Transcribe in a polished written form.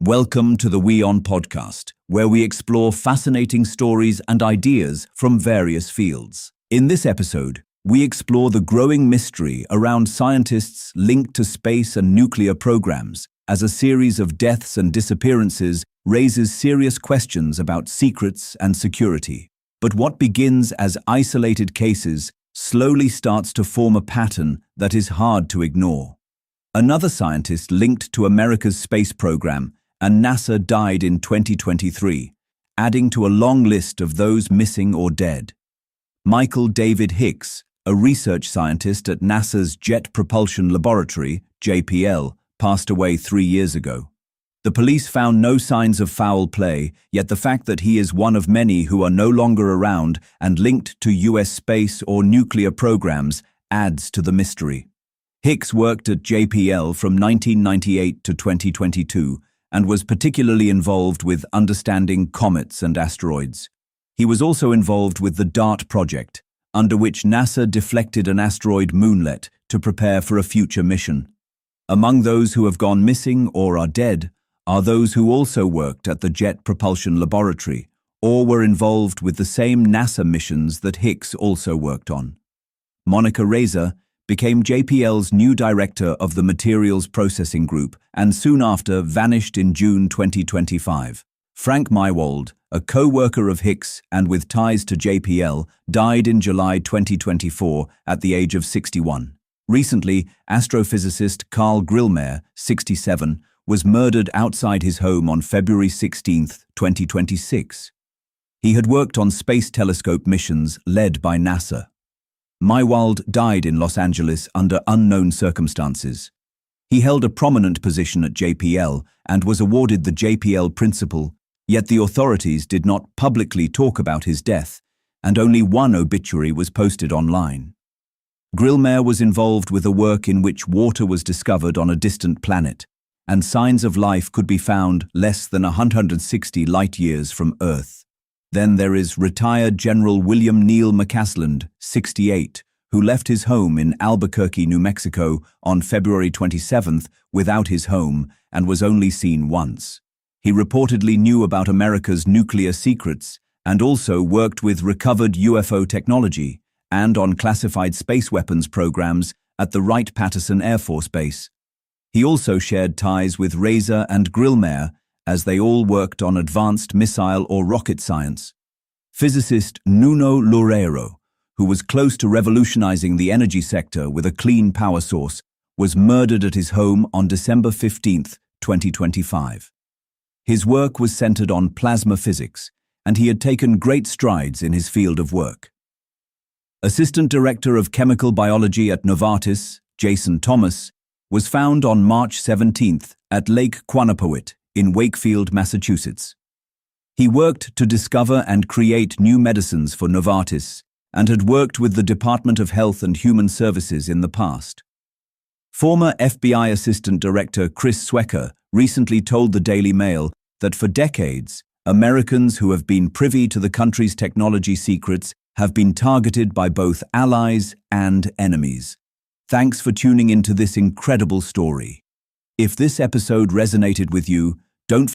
Welcome to the WION podcast, where we explore fascinating stories and ideas from various fields. In this episode, we explore the growing mystery around scientists linked to space and nuclear programs, as a series of deaths and disappearances raises serious questions about secrets and security. But what begins as isolated cases slowly starts to form a pattern that is hard to ignore. Another scientist linked to America's space program and NASA died in 2023, adding to a long list of those missing or dead. Michael David Hicks, a research scientist at NASA's Jet Propulsion Laboratory, JPL, passed away 3 years ago. The police found no signs of foul play, yet the fact that he is one of many who are no longer around and linked to US space or nuclear programs adds to the mystery. Hicks worked at JPL from 1998 to 2022, and was particularly involved with understanding comets and asteroids. He was also involved with the DART project, under which NASA deflected an asteroid moonlet to prepare for a future mission. Among those who have gone missing or are dead are those who also worked at the Jet Propulsion Laboratory or were involved with the same NASA missions that Hicks also worked on. Monica Reza became JPL's new director of the Materials Processing Group and soon after vanished in June 2025. Frank Mywald, a co-worker of Hicks and with ties to JPL, died in July 2024 at the age of 61. Recently, astrophysicist Carl Grillmeyer, 67, was murdered outside his home on February 16, 2026. He had worked on space telescope missions led by NASA. Mywald died in Los Angeles under unknown circumstances. He held a prominent position at JPL and was awarded the JPL Principal, yet the authorities did not publicly talk about his death, and only one obituary was posted online. Grillmeyer was involved with a work in which water was discovered on a distant planet, and signs of life could be found less than 160 light-years from Earth. Then there is retired General William Neal McCasland, 68, who left his home in Albuquerque, New Mexico on February 27 without his home and was only seen once. He reportedly knew about America's nuclear secrets and also worked with recovered UFO technology and on classified space weapons programs at the Wright-Patterson Air Force Base. He also shared ties with Reza and Grillmeyer as they all worked on advanced missile or rocket science. Physicist Nuno Loureiro, who was close to revolutionizing the energy sector with a clean power source, was murdered at his home on December 15, 2025. His work was centered on plasma physics, and he had taken great strides in his field of work. Assistant Director of Chemical Biology at Novartis, Jason Thomas, was found on March 17 at Lake Quannapowitt in Wakefield, Massachusetts. He worked to discover and create new medicines for Novartis and had worked with the Department of Health and Human Services in the past. Former FBI Assistant Director Chris Swecker recently told the Daily Mail that for decades, Americans who have been privy to the country's technology secrets have been targeted by both allies and enemies. Thanks for tuning into this incredible story. If this episode resonated with you, don't